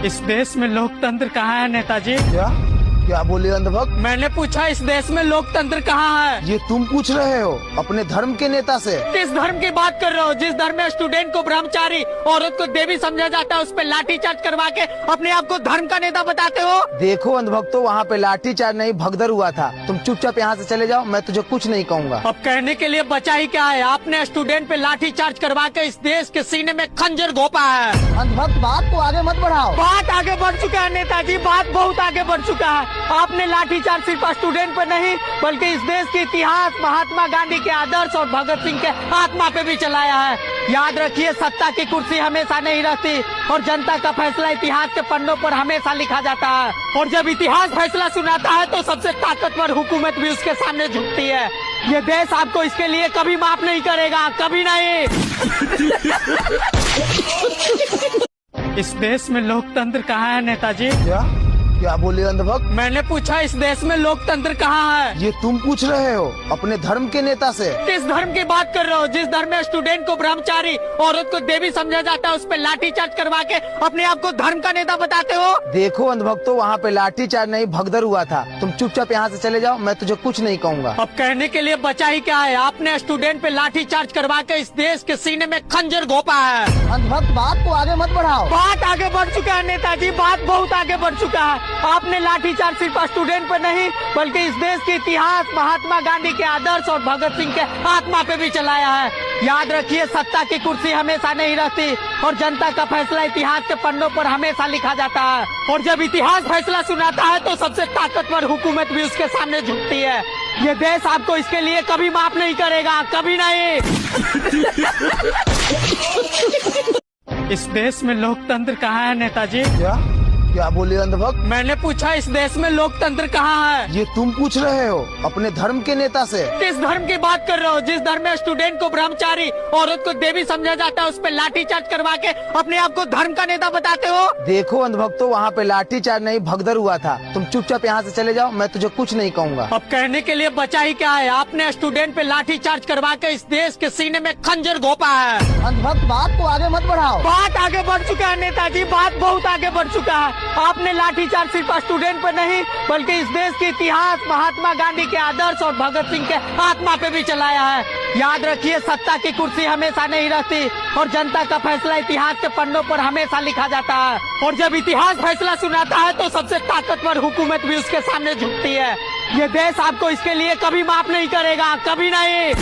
इस देश में लोकतंत्र कहाँ है नेताजी? क्या बोले अंधभक्त? मैंने पूछा इस देश में लोकतंत्र कहाँ है? ये तुम पूछ रहे हो अपने धर्म के नेता से? किस धर्म की बात कर रहे हो? जिस धर्म में स्टूडेंट को ब्रह्मचारी, औरत को देवी समझा जाता है, उस पे लाठीचार्ज करवा के अपने आप को धर्म का नेता बताते हो? देखो अंधभक्तो, वहाँ पे लाठीचार्ज नहीं भगदड़ हुआ था। तुम चुपचाप यहाँ से चले जाओ, मैं तुझे कुछ नहीं कहूँगा। अब कहने के लिए बचा ही क्या है? आपने स्टूडेंट पे लाठीचार्ज करवा के इस देश के सीने में खंजर घोंपा है। अंधभक्त, बात को आगे मत बढ़ाओ। बात आगे बढ़ चुका है नेताजी, बात बहुत आगे बढ़ चुका है। आपने लाठीचार्ज सिर्फ स्टूडेंट पर नहीं बल्कि इस देश के इतिहास, महात्मा गांधी के आदर्श और भगत सिंह के आत्मा पे भी चलाया है। याद रखिए, सत्ता की कुर्सी हमेशा नहीं रहती और जनता का फैसला इतिहास के पन्नों पर हमेशा लिखा जाता है। और जब इतिहास फैसला सुनाता है तो सबसे ताकतवर हुकूमत भी उसके सामने झुकती है। ये देश आपको इसके लिए कभी माफ नहीं करेगा, कभी नहीं। इस देश में लोकतंत्र कहाँ है नेताजी? क्या बोले अंधभक्त? मैंने पूछा इस देश में लोकतंत्र कहाँ है? ये तुम पूछ रहे हो अपने धर्म के नेता से? किस धर्म की बात कर रहे हो? जिस धर्म में स्टूडेंट को ब्रह्मचारी, औरत को देवी समझा जाता है, उस पे लाठीचार्ज करवा के अपने आप को धर्म का नेता बताते हो? देखो अंधभक्तो, वहाँ पे लाठीचार्ज नहीं भगदड़ हुआ था। तुम चुपचाप यहाँ से चले जाओ, मैं तुझे कुछ नहीं कहूँगा। अब कहने के लिए बचा ही क्या है? आपने स्टूडेंट पे लाठीचार्ज करवा के इस देश के सीने में खंजर घोंपा है। अंधभक्त, बात को आगे मत बढ़ाओ। बात आगे बढ़ चुका है नेताजी, बात बहुत आगे बढ़ चुका है। आपने लाठीचार्ज सिर्फ स्टूडेंट पर नहीं बल्कि इस देश के इतिहास, महात्मा गांधी के आदर्श और भगत सिंह के आत्मा पे भी चलाया है। याद रखिए, सत्ता की कुर्सी हमेशा नहीं रहती और जनता का फैसला इतिहास के पन्नों पर हमेशा लिखा जाता है। और जब इतिहास फैसला सुनाता है तो सबसे ताकतवर हुकूमत भी उसके सामने झुकती है। ये देश आपको इसके लिए कभी माफ नहीं करेगा, कभी नहीं। इस देश में लोकतंत्र कहाँ है नेताजी? क्या बोले अंधभक्त? मैंने पूछा इस देश में लोकतंत्र कहाँ है? ये तुम पूछ रहे हो अपने धर्म के नेता से? किस धर्म की बात कर रहे हो? जिस धर्म में स्टूडेंट को ब्रह्मचारी, औरत को देवी समझा जाता है, उस पे लाठीचार्ज करवा के अपने आप को धर्म का नेता बताते हो? देखो अंधभक्तो, वहाँ पे लाठीचार्ज नहीं भगदड़ हुआ था। तुम चुपचाप यहाँ से चले जाओ, मैं तुझे कुछ नहीं कहूँगा। अब कहने के लिए बचा ही क्या है? आपने स्टूडेंट पे लाठीचार्ज करवा के इस देश के सीने में खंजर घोंपा है। अंधभक्त, बात को आगे मत बढ़ाओ। बात आगे बढ़ चुका है नेताजी, बात बहुत आगे बढ़ चुका है। आपने लाठीचार्ज सिर्फ स्टूडेंट पर नहीं बल्कि इस देश के इतिहास, महात्मा गांधी के आदर्श और भगत सिंह के आत्मा पे भी चलाया है। याद रखिए, सत्ता की कुर्सी हमेशा नहीं रहती और जनता का फैसला इतिहास के पन्नों पर हमेशा लिखा जाता है। और जब इतिहास फैसला सुनाता है तो सबसे ताकतवर हुकूमत भी उसके सामने झुकती है। ये देश आपको इसके लिए कभी माफ नहीं करेगा, कभी नहीं।